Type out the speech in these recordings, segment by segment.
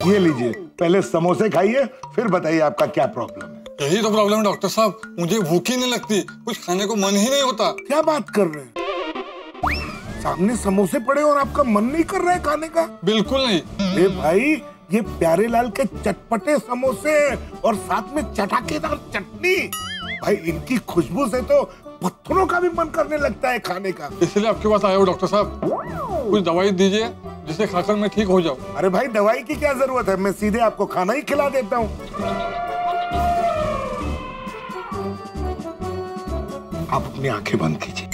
ये लीजिए, पहले समोसे खाइए, फिर बताइए आपका क्या प्रॉब्लम है। यही तो प्रॉब्लम है डॉक्टर साहब, मुझे भूख ही नहीं लगती, कुछ खाने को मन ही नहीं होता। क्या बात कर रहे हैं? सामने समोसे पड़े और आपका मन नहीं कर रहा है खाने का? बिल्कुल नहीं। अरे भाई, ये प्यारे लाल के चटपटे समोसे और साथ में चटाकेदार चटनी, भाई इनकी खुशबू से तो पत्थरों का भी मन करने लगता है खाने का। इसलिए आपके पास आया हूँ डॉक्टर साहब, कुछ दवाई दीजिए जिसे खाकर मैं ठीक हो जाऊँ। अरे भाई, दवाई की क्या जरूरत है, मैं सीधे आपको खाना ही खिला देता हूँ। आप अपनी आंखें बंद कीजिए।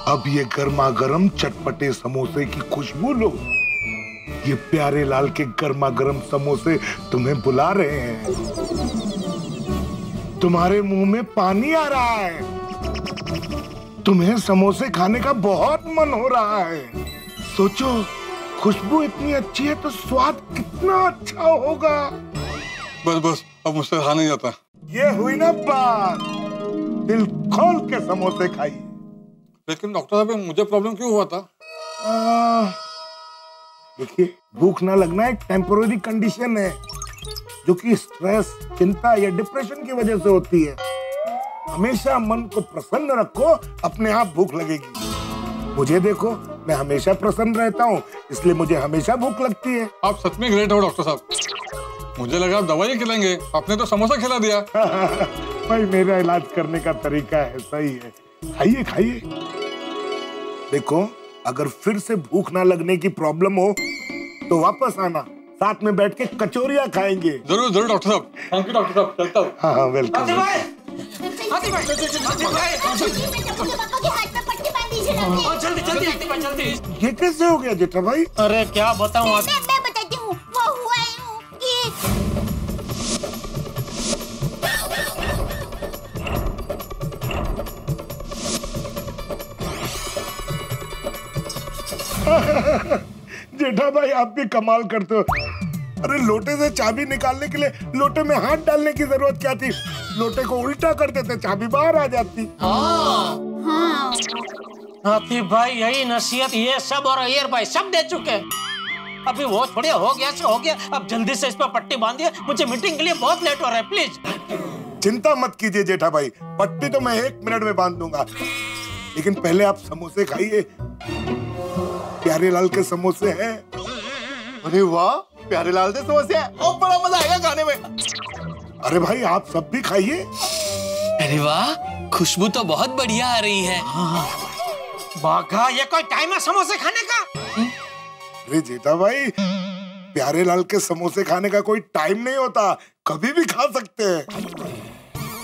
अब ये गर्मा गर्म चटपटे समोसे की खुशबू लो। ये प्यारे लाल के गर्मा गर्म समोसे तुम्हें बुला रहे हैं। तुम्हारे मुंह में पानी आ रहा है। तुम्हें समोसे खाने का बहुत मन हो रहा है। सोचो, खुशबू इतनी अच्छी है तो स्वाद कितना अच्छा होगा। बस बस, अब मुझसे रहा नहीं जाता। ये हुई ना बात, दिल खोल के समोसे खाइए। लेकिन डॉक्टर साहब, मुझे प्रॉब्लम क्यों हुआ था? देखिए, भूख ना लगना एक टेम्पोररी कंडीशन है जो कि स्ट्रेस, चिंता या डिप्रेशन की वजह से होती है। हमेशा मन को प्रसन्न रखो, अपने आप भूख लगेगी। मुझे देखो, मैं हमेशा प्रसन्न रहता हूँ, इसलिए मुझे हमेशा भूख लगती है। आप सच में ग्रेट हो डॉक्टर साहब। मुझे लगा आप दवाई खिलाएंगे, आपने तो समोसा खिला दिया। भाई, मेरा इलाज करने का तरीका है, सही है। खाइए खाइए। देखो, अगर फिर से भूख ना लगने की प्रॉब्लम हो तो वापस आना, साथ में बैठ के कचौरियां खाएंगे। जरूर जरूर डॉक्टर साहब। थैंक यू डॉक्टर साहब, चलता हूँ। हाँ हाँ, वेलकम। जल्दी जल्दी जल्दी। ये कैसे हो गया जेठा भाई? अरे क्या बताऊँ, मैं बताती हूँ। वो हुआ कि जेठा भाई, आप भी कमाल करते हो। अरे, लोटे से चाबी निकालने के लिए लोटे में हाथ डालने की जरूरत क्या थी? लोटे को उल्टा कर देते, चाबी बाहर आ जाती। हाथी भाई, यही नसीहत ये सब और अय्यर भाई सब दे चुके हैं। अभी वो थोड़े हो गया सो हो गया, अब जल्दी से इस पर पट्टी बांधिए, मुझे मीटिंग के लिए बहुत लेट हो रहा है, प्लीज। चिंता मत कीजिए जेठा भाई, पट्टी तो मैं 1 मिनट में बांध दूंगा। लेकिन पहले आप समोसे खाइए। प्यारे लाल के समोसे हैं। अरे वाह, प्यारे लाल के समोसे हैं, और बड़ा मजा आएगा खाने में। अरे भाई, आप सब भी खाइए। अरे वाह, खुशबू तो बहुत बढ़िया आ रही है। बाघा, ये कोई टाइम है समोसे खाने का? अरे जेठा भाई, प्यारे लाल के समोसे खाने का कोई टाइम नहीं होता, कभी भी खा सकते हैं।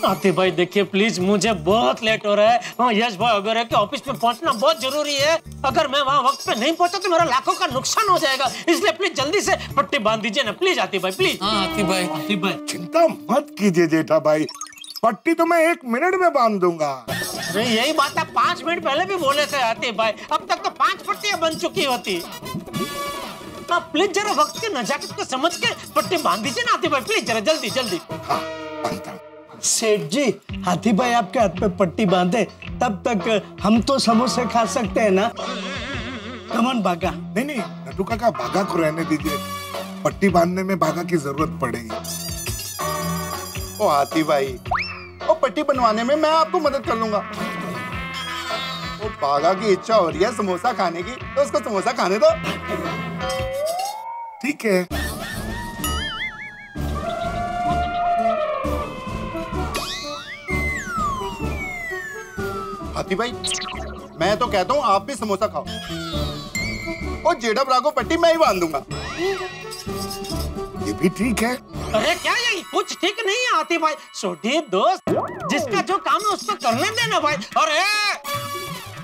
हाथी भाई देखिए प्लीज, मुझे बहुत लेट हो रहा है। हाँ, यश भाई वगैरह के ऑफिस में पहुंचना बहुत जरूरी है। अगर मैं वहाँ वक्त पे नहीं पहुंचा तो मेरा लाखों का नुकसान हो जाएगा, इसलिए प्लीज जल्दी से पट्टी बांध दीजिए ना, प्लीज हाथी भाई, प्लीज। हाँ हाथी भाई। हाथी भाई, चिंता मत कीजिए जेठा भाई, पट्टी तो मैं 1 मिनट में बांध दूंगा। अरे यही बात आप 5 मिनट पहले भी बोले थे हाथी भाई, अब तक तो 5 पट्टियां बन चुकी होती। आप प्लीज जरा वक्त की नजाकत को समझ के पट्टी बांध दीजिए ना हाथी भाई, प्लीज जरा जल्दी जल्दी। हाँ, बांधता हूं। सेठ जी, हाथी भाई आपके हाथ पे पट्टी बांधे, तब तक हम तो समोसे खा सकते हैं ना? कमन भागा। नहीं नहीं, नटू काका, भागा को रहने दीजिए, पट्टी बांधने में भागा की जरूरत पड़ेगी। ओ हाथी भाई, ओ पट्टी बनवाने में मैं आपको मदद कर लूंगा। ओ बागा की इच्छा हो रही है समोसा खाने की, तो उसको समोसा खाने दो। ठीक है। हाथी भाई, मैं तो कहता हूँ आप भी समोसा खाओ, और जेठा भरा को पट्टी मैं ही बांध दूंगा। ये भी ठीक है। अरे क्या ये कुछ ठीक नहीं है हाथी भाई, छोटी दोस्त, जिसका जो काम है उसको करने देना भाई। अरे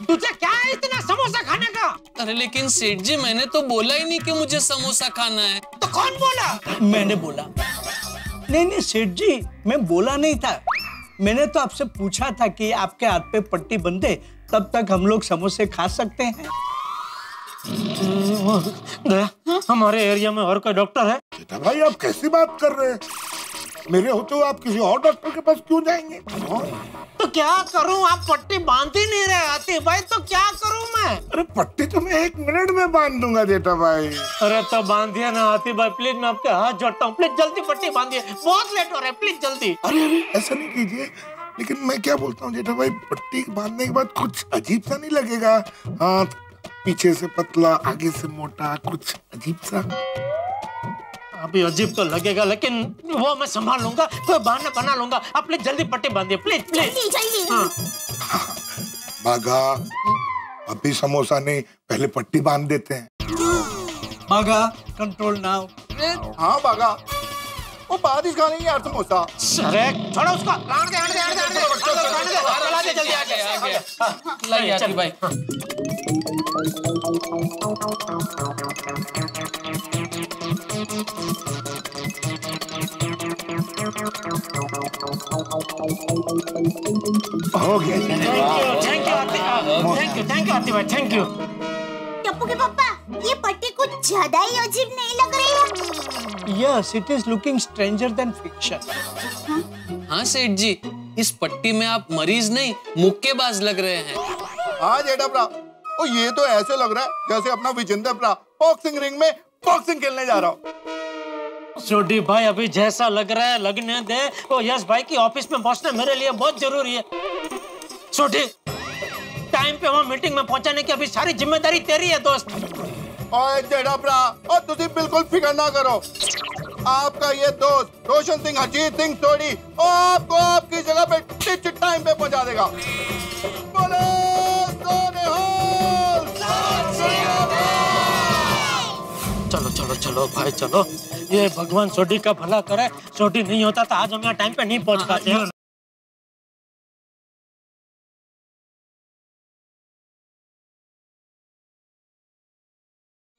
तुझे क्या है इतना समोसा खाने का? अरे लेकिन सेठ जी, मैंने तो बोला ही नहीं कि मुझे समोसा खाना है। तो कौन बोला? मैंने बोला। नहीं नहीं सेठ जी, मैं बोला नहीं था। मैंने तो आपसे पूछा था कि आपके हाथ पे पट्टी बंधे, तब तक हम लोग समोसे खा सकते हैं। हमारे एरिया में और कोई डॉक्टर है? बेटा भाई, आप कैसी बात कर रहे हैं? मेरे होते हुए आप किसी और डॉक्टर के पास क्यों जाएंगे? तो क्या करूं? आप पट्टी बांध ही नहीं रहे आतिफ भाई, तो क्या करूं मैं? अरे पट्टी तो मैं 1 मिनट में बांध दूंगा जेठा भाई। अरे तो बांधिए ना आतिफ भाई, प्लीज मैं आपके हाथ जोड़ता हूँ, प्लीज जल्दी पट्टी बांधिए, बहुत लेट हो रहा है, प्लीज जल्दी। अरे अरे ऐसा नहीं कीजिए। लेकिन मैं क्या बोलता हूँ जेठा भाई, पट्टी बांधने के बाद कुछ अजीब सा नहीं लगेगा? हाथ पीछे से पतला, आगे से मोटा, कुछ अजीब सा। अभी अजीब तो लगेगा, लेकिन वो मैं संभाल लूंगा, कोई बहाना बना लूंगा। आप प्लीज जल्दी पट्टी बांधिए, प्लीज प्लीज। जल्दी। बागा, अभी समोसा नहीं, पहले पट्टी बांध देते हैं। बागा, कंट्रोल नाउ। हाँ बागा, वो बाद ही खा लेंगे यार समोसा। अरे छोड़ो उसको, आने दे, आने दे, आने दे, आने दे, चला दे जल्दी, आ गया। लाइए आतिफ भाई। हो गया। थैंक यू आतिफ भाई, थैंक यू। टप्पू के पापा, ये पट्टी कुछ ज्यादा ही अजीब नहीं लग रही है? Yes, it is looking stranger than fiction. हाँ सेठ जी, इस पट्टी में आप मरीज नहीं मुक्केबाज लग रहे हैं। हाँ जेठा भरा, ओ ये तो ऐसे लग रहा है जैसे अपना विजेंद्र भरा बॉक्सिंग रिंग में बॉक्सिंग खेलने जा रहा हूँ। छोटी भाई अभी जैसा लग रहा है लगने दे। वो यश भाई की ऑफिस में पहुंचना मेरे लिए बहुत जरूरी है। छोटी, टाइम पे वहाँ मीटिंग में पहुंचाने की अभी सारी जिम्मेदारी तेरी है दोस्त। ओए जेठा भरा, और तुझे बिल्कुल फिक्र ना करो, आपका ये दोस्त रोशन सिंह, हरजीत सिंह सोडी आपको आपकी जगह पे टिच टाइम पे पहुंचा देगा। बोलो चलो चलो चलो भाई चलो, ये भगवान सोडी का भला करे। सोडी नहीं होता तो आज हम यहाँ टाइम पे नहीं पहुंच पाते हैं।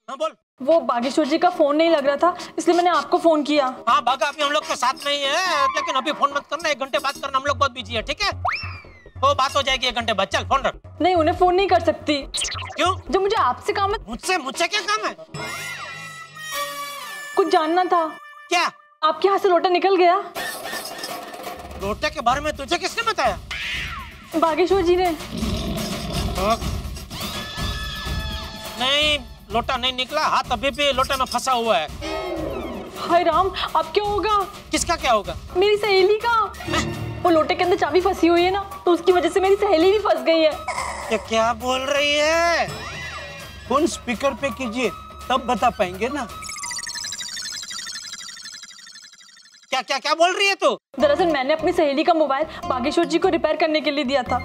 हाँ बोल। वो बागेश्वर जी का फोन नहीं लग रहा था, इसलिए मैंने आपको फोन किया। हाँ बागा, अभी हम लोग के साथ नहीं है, लेकिन अभी फोन मत करना, 1 घंटे बात करना, हम लोग बहुत बिजी है, ठीक है? वो बात हो जाएगी 1 घंटे बाद। चल फोन रख। नहीं, उन्हें फोन नहीं कर सकती। क्यों? जो मुझे आपसे काम है। मुझसे क्या काम है? कुछ जानना था। क्या? आपके हाथ से लोटा निकल गया। लोटे के बारे में तुझे किसने बताया? बागेश्वर जी ने। नहीं, लोटा नहीं निकला, हाथ अभी भी लोटे में फंसा हुआ है। हाय राम, अब क्या होगा? किसका क्या होगा? मेरी सहेली का। वो लोटे के अंदर चाबी फंसी हुई है ना, तो उसकी वजह से मेरी सहेली भी फंस गई है। ये क्या बोल रही है? फोन स्पीकर पे कीजिए, तब बता पाएंगे ना। क्या क्या क्या बोल रही है तू? दरअसल मैंने अपनी सहेली का मोबाइल बागेश्वर जी को रिपेयर करने के लिए दिया था,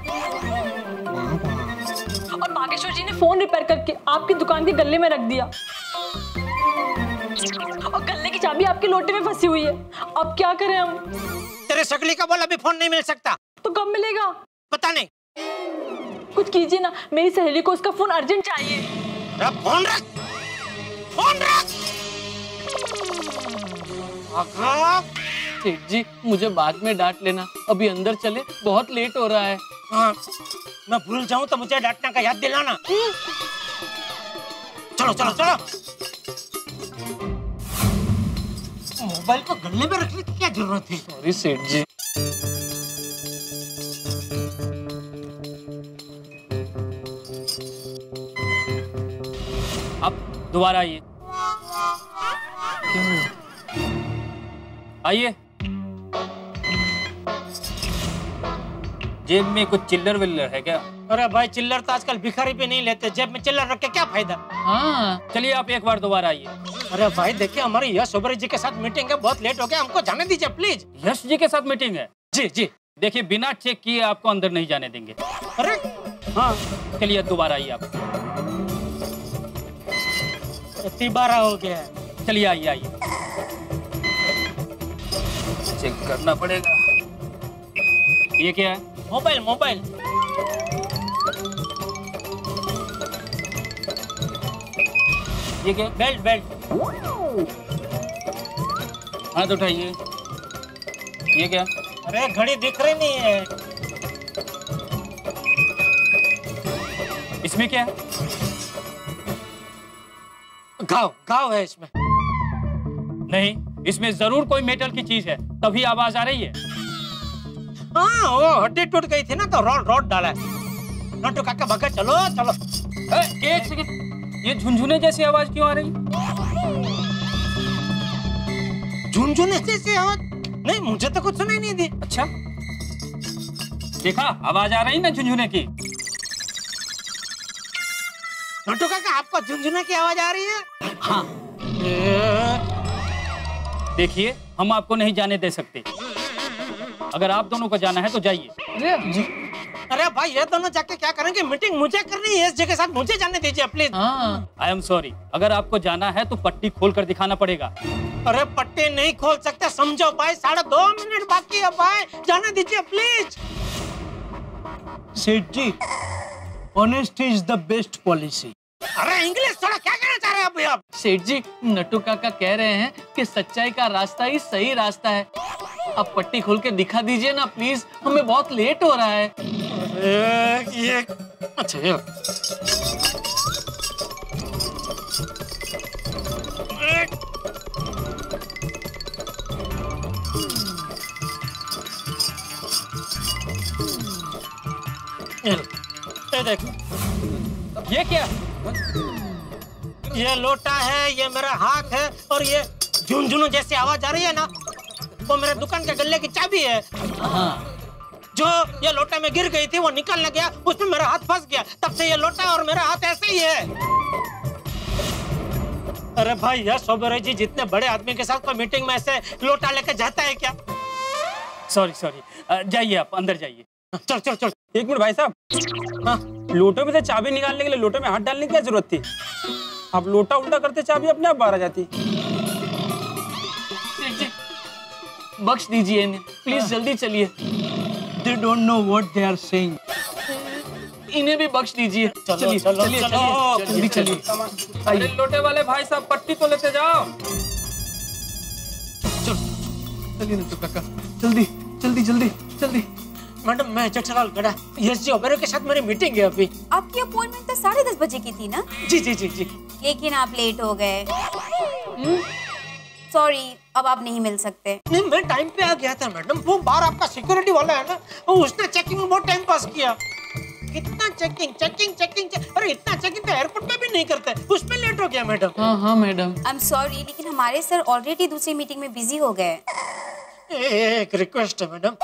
और बागेश्वर जी ने फोन रिपेयर करके आपकी दुकान के गल्ले में रख दिया, और गल्ले की चाबी आपके लोटे में फंसी हुई है। अब क्या करें हम? तेरे सकली का बोल, अभी फोन नहीं मिल सकता। तो कब मिलेगा? पता नहीं। कुछ कीजिए ना, मेरी सहेली को उसका फोन अर्जेंट चाहिए। फोन रख, फोन रख। सेठ जी, मुझे बाद में डांट लेना, अभी अंदर चले, बहुत लेट हो रहा है। हाँ, मैं भूल जाऊं तो मुझे डांटने का याद दिलाना। चलो चलो चलो। मोबाइल को गले में रखने की क्या जरूरत थी? सॉरी सेठ जी। आप दोबारा आइए, आइए। जेब में कुछ चिल्लर विल्लर है क्या? अरे भाई, चिल्लर तो आजकल भिखारी भी नहीं लेते, जेब में चिल्लर रख के क्या फायदा? हाँ, चलिए आप एक बार दोबारा आइए। अरे भाई देखिए, हमारी यश ओबेरॉय जी के साथ मीटिंग है, बहुत लेट हो गया, हमको जाने दीजिए प्लीज। यश जी के साथ मीटिंग है? जी जी। देखिए, बिना चेक किए आपको अंदर नहीं जाने देंगे। अरे हाँ, चलिए दोबारा आइए आप। 12 हो गया है। चलिए आइए आइए, चेक करना पड़ेगा। ये क्या है? Mobile mobile. ये क्या? Belt belt. हाथ उठाइए। ये क्या? अरे घड़ी दिख रही नहीं है। इसमें क्या है? घाव घाव है इसमें। नहीं, इसमें जरूर कोई मेटल की चीज है। तभी आवाज आ रही है। हाँ वो हड्डी टूट गई थी ना तो रॉड डाला है। नटू काका भगा चलो चलो। एक सेकंड, ये झुनझुने जैसी आवाज क्यों आ रही? झुनझुने जैसी आवाज? नहीं मुझे तो कुछ सुनाई नहीं दी। अच्छा देखा, आवाज आ रही ना झुनझुने की। नटू काका आपको झुनझुने की आवाज आ रही है? हाँ देखिए, हम आपको नहीं जाने दे सकते। अगर आप दोनों को जाना है तो जाइए। जी। अरे भाई ये दोनों जाके क्या करेंगे? मीटिंग मुझे करनी है, इस जगह साथ मुझे जाने दीजिए प्लीज। आई एम सॉरी, अगर आपको जाना है तो पट्टी खोल कर दिखाना पड़ेगा। अरे पट्टी नहीं खोल सकते, समझो भाई, 2.5 मिनट बाकी है भाई, जाने दीजिए please. Seth ji, honesty is the best policy. अरे इंग्लिश थोड़ा क्या कहना चाह रहे हैं अभी आप? सेठ जी, नट्टू काका कह रहे हैं कि सच्चाई का रास्ता ही सही रास्ता है। आप पट्टी खोल के दिखा दीजिए ना प्लीज, हमें बहुत लेट हो रहा है। ये अच्छा ये देखो, ये क्या? ये लोटा है, ये मेरा हाथ है, और ये झुनझुनू जैसी आवाज आ रही है ना, वो मेरे दुकान के गल्ले की चाबी है। जो ये लोटा में गिर गई थी वो निकल गया, उसमें मेरा हाथ फंस गया, तब से ये लोटा और मेरा हाथ ऐसे ही है। अरे भाई यश ओबेरॉय जी जितने बड़े आदमी के साथ कोई मीटिंग में ऐसे लोटा लेकर जाता है क्या? सॉरी, जाइए आप अंदर जाइए। चल चल चल। एक मिनट भाई साहब, हाँ, लोटे में से चाबी निकालने के लिए लोटे में हाथ डालने की क्या जरूरत थी? आप लोटा उल्टा करते चाबी अपने आप बाहर आ जाती। बख्श दीजिए इन्हें प्लीज, जल्दी चलिए। They don't know what they are saying. इन्हें भी बख्श दीजिए। चलिए चलिए जल्दी चलिए। अरे लोटे वाले भाई साहब, पट्टी तो लेते जाओ। चलिए नट्टू काका, जल्दी जल्दी जल्दी जल्दी। मैडम मैं जेठालाल गड़ा, यश जी ओबेरॉय के साथ मेरी मीटिंग है अभी। आपकी अपॉइंटमेंट तो 10:30 बजे की थी ना? जी जी जी जी। लेकिन आप लेट हो गए। सॉरी, अब आप नहीं मिल सकते। नहीं मैं टाइम पे आ गया था मैडम, वो बाहर आपका सिक्योरिटी वाला है ना, उसने चेकिंग में बहुत टाइम पास किया। कितना चेकिंग चेकिंग चेकिंग, अरे इतना चेकिंग तो एयरपोर्ट पे भी नहीं करते, उस पे लेट हो गया मैडम। हाँ मैडम। आई एम सॉरी, लेकिन हमारे सर ऑलरेडी दूसरी मीटिंग में बिजी हो गए। एक रिक्वेस्ट है मैडम,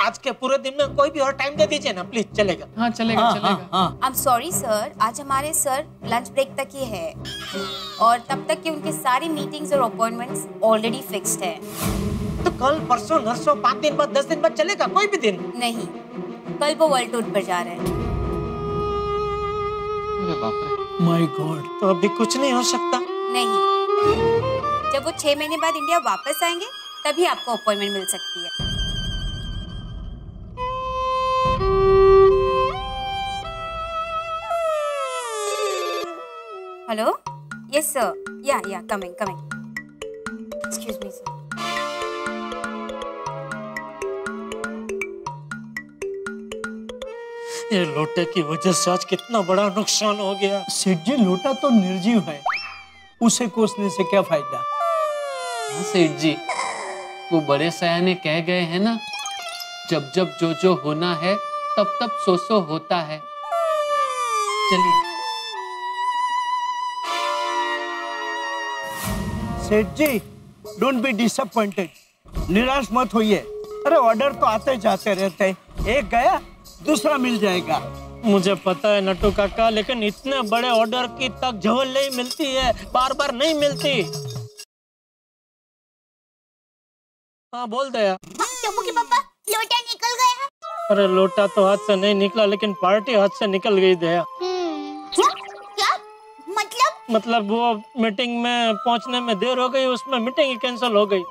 आज के पूरे दिन में कोई भी और टाइम दे दीजिए ना प्लीज, चलेगा? हाँ चलेगा चलेगा। आई एम सॉरी सर, आज हमारे सर लंच ब्रेक तक ही है और तब तक की उनकी सारी मीटिंग्स और अपॉइंटमेंट्स ऑलरेडी फिक्स्ड है। तो कल परसों नरसों 5 दिन बाद 10 दिन बाद चलेगा, कोई भी दिन? नहीं, कल वो वर्ल्ड टूर पर जा रहे हैं। माय गॉड, तो अभी कुछ नहीं हो सकता? नहीं, जब वो 6 महीने बाद इंडिया वापस आएंगे तभी आपको अपॉइंटमेंट मिल सकती है। हेलो, यस सर, या कमिंग। Excuse me sir. ये लोटे की वजह से आज कितना बड़ा नुकसान हो गया। सेठ जी, लोटा तो निर्जीव है, उसे कोसने से क्या फायदा? हाँ सेठ जी, वो बड़े सयाने कह गए हैं ना, जब जब जो होना है तब तब सो होता है। चलिए। सेठ जी, डोंट बी डिसअपॉइंटेड, निराश मत होइए। अरे ऑर्डर तो आते जाते रहते हैं, एक गया दूसरा मिल जाएगा। मुझे पता है नट्टू काका, लेकिन इतने बड़े ऑर्डर की तक झोल नहीं मिलती है, बार बार नहीं मिलती। हाँ बोल दे यार। टप्पू के पापा, लोटा निकल गया। अरे लोटा तो हाथ से नहीं निकला, लेकिन पार्टी हाथ से निकल गई दया। क्या मतलब वो मीटिंग में पहुंचने में देर हो गई, उसमें मीटिंग ही कैंसिल हो गई।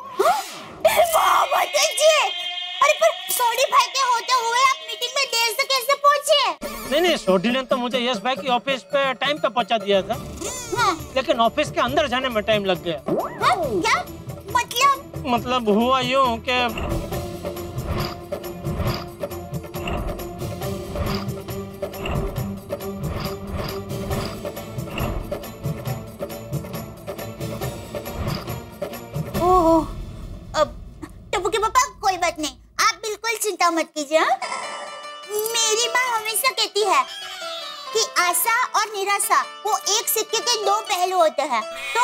अरे पर सोडी भाई के होते हुए आप मीटिंग में देर से कैसे पहुंचे? नहीं, सोडी ने तो मुझे यश भाई की ऑफिस पे टाइम पे पहुंचा दिया था। लेकिन ऑफिस के अंदर जाने में टाइम लग गया। क्या मतलब हुआ यूं कि चिंता मत कीजिए। मेरी माँ हमेशा कहती है कि आशा और निराशा वो एक सिक्के के दो पहलू होते हैं। तो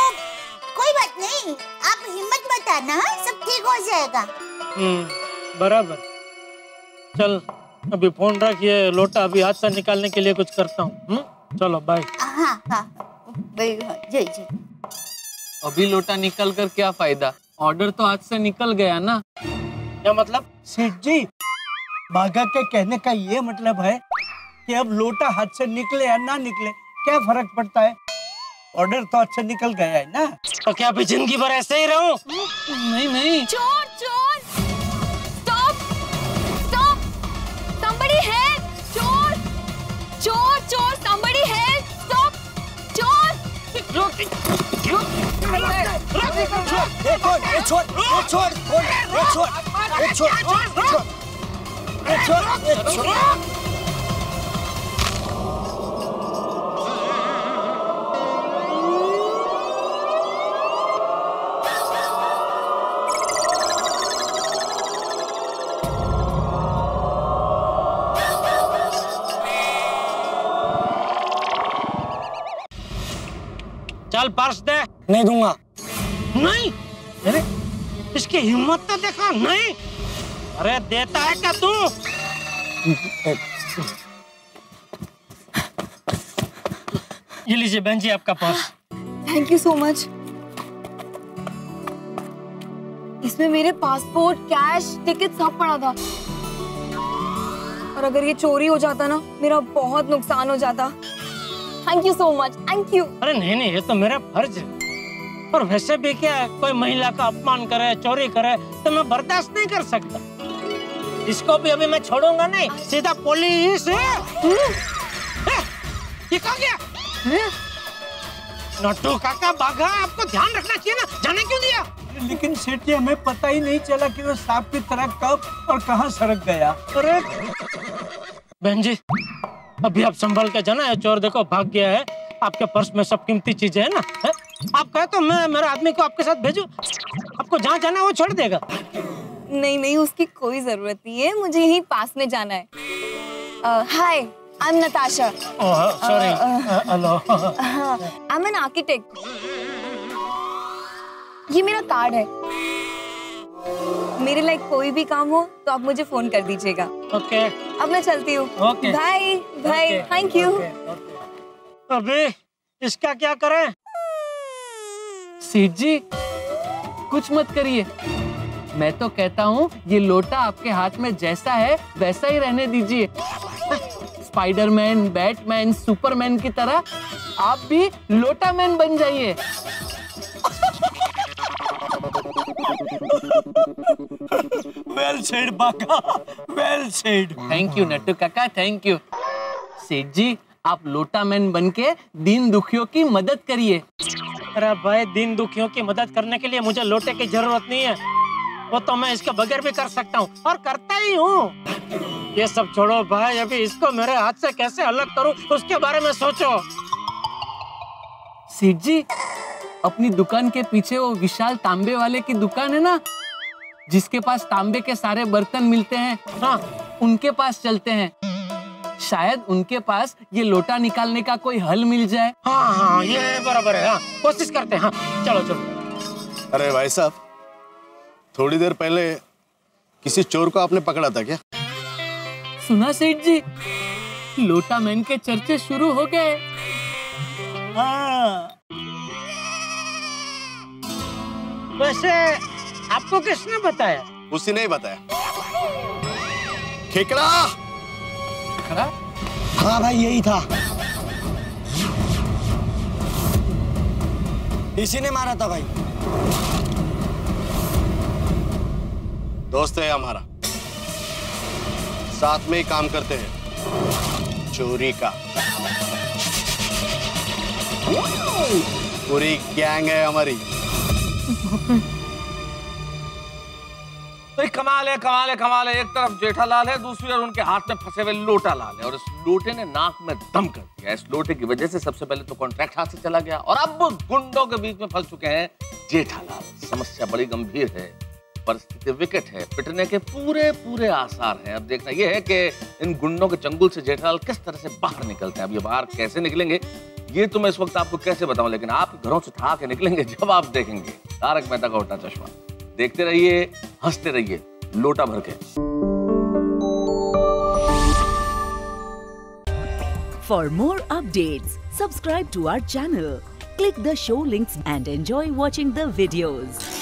कोई बात नहीं, आप हिम्मत मत आना, सब ठीक हो जाएगा। बराबर। चल अभी फोन रख, ये लोटा अभी हाथ से निकालने के लिए कुछ करता हूँ। चलो बाय। हाँ हाँ जी जी। अभी लोटा निकल कर क्या फायदा, ऑर्डर तो हाथ से निकल गया ना। क्या मतलब? सेठ जी, बाघा के कहने का ये मतलब है कि अब लोटा हाथ से निकले या ना निकले क्या फर्क पड़ता है, ऑर्डर तो हाथ से निकल गया है ना। तो क्या अभी जिंदगी भर ऐसे ही रहूं? नहीं नहीं। चोर चोर, स्टॉप स्टॉप, somebody help, चोर चोर चोर, somebody help, stop, चोर। चल पर्स दे। नहीं दूंगा। नहीं? अरे इसकी हिम्मत तो देखो। नहीं? अरे देता है क्या तू? ये लीजिए बहन जी आपका purse. Thank you so much. इसमें मेरे पासपोर्ट, कैश, टिकट सब पड़ा था। और अगर ये चोरी हो जाता ना, मेरा बहुत नुकसान हो जाता। Thank you so much, thank you. अरे नहीं नहीं, ये तो मेरा फर्ज है। और वैसे भी क्या है, कोई महिला का अपमान करे, चोरी करे तो मैं बर्दाश्त नहीं कर सकता। इसको भी अभी मैं छोड़ूंगा नहीं, सीधा पुलिस। ये कहाँ गया? नट्टू काका, बाघा, आपको ध्यान रखना चाहिए ना, जाने क्यों दिया? लेकिन सेठ जी, हमें पता ही नहीं चला कि वो सांप की तरह कब और कहां सरक गया। अरे बहन जी, अभी आप संभल के जाना है, चोर देखो भाग गया है। आपके पर्स में सब कीमती चीजें है ना, है? आप कहे तो मैं मेरे आदमी को आपके साथ भेजूं, आपको जहाँ जाना है वो छोड़ देगा। नहीं नहीं, उसकी कोई जरूरत नहीं है, मुझे यहीं पास में जाना है। Hi, I am Natasha. Sorry, hello. I am an architect. ये मेरा कार्ड है, मेरे लायक कोई भी काम हो तो आप मुझे फोन कर दीजिएगा। ओके। अब मैं चलती हूँ। Bye bye, thank you. अबे इसका क्या करें? सेठ जी कुछ मत करिए, मैं तो कहता हूँ ये लोटा आपके हाथ में जैसा है वैसा ही रहने दीजिए। स्पाइडरमैन, बैटमैन, सुपरमैन की तरह आप भी लोटा मैन बन जाइए। Well said Bagha, well said. Thank you Nattu Kaka, thank you. सेठ जी, आप लोटा मैन बन के दीन दुखियों की मदद करिए। अरे भाई, दीन दुखियों की मदद करने के लिए मुझे लोटे की जरूरत नहीं है, वो तो मैं इसके बगैर भी कर सकता हूँ और करता ही हूँ। ये सब छोड़ो भाई, अभी इसको मेरे हाथ से कैसे अलग करूँ उसके बारे में सोचो। सेठ जी, अपनी दुकान के पीछे वो विशाल तांबे वाले की दुकान है ना, जिसके पास तांबे के सारे बर्तन मिलते हैं, हाँ उनके पास चलते हैं। शायद उनके पास ये लोटा निकालने का कोई हल मिल जाए। हाँ हाँ, ये बराबर है, हाँ कोशिश करते हैं। हाँ चलो चलो। अरे भाई साहब, थोड़ी देर पहले किसी चोर को आपने पकड़ा था क्या? सुना सेठ जी, लोटा मैन के चर्चे शुरू हो गए। हाँ। वैसे आपको किसने बताया? उसी ने ही बताया। खेकड़ा। हाँ भाई, यही था, इसी ने मारा था भाई। दोस्त है हमारा, साथ में ही काम करते हैं चोरी का। पूरी गैंग है हमारी। कमाल है, कमाल है, कमाल है। एक तरफ जेठालाल है, दूसरी ओर उनके हाथ में फंसे हुए लोटा लाल है, और इस लोटे ने नाक में दम कर दिया। इस लोटे की वजह से सबसे पहले तो कॉन्ट्रैक्ट हाथ से चला गया, और अब गुंडों के बीच में फंस चुके हैं जेठालाल। समस्या बड़ी गंभीर है। परिस्थिति विकट है, पिटने के पूरे पूरे आसार हैं। अब देखना यह है कि इन गुंडों के चंगुल से जेठालाल किस तरह से बाहर निकलते हैं। अब ये बाहर कैसे निकलेंगे ये तो मैं इस वक्त आपको कैसे बताऊं, लेकिन आप घरों से ठा के निकलेंगे जब आप देखेंगे तारक मेहता का उल्टा चश्मा। देखते रहिए, हंसते रहिए, लोटा भर के। For more updates, subscribe to our channel, click the show links and enjoy watching the videos.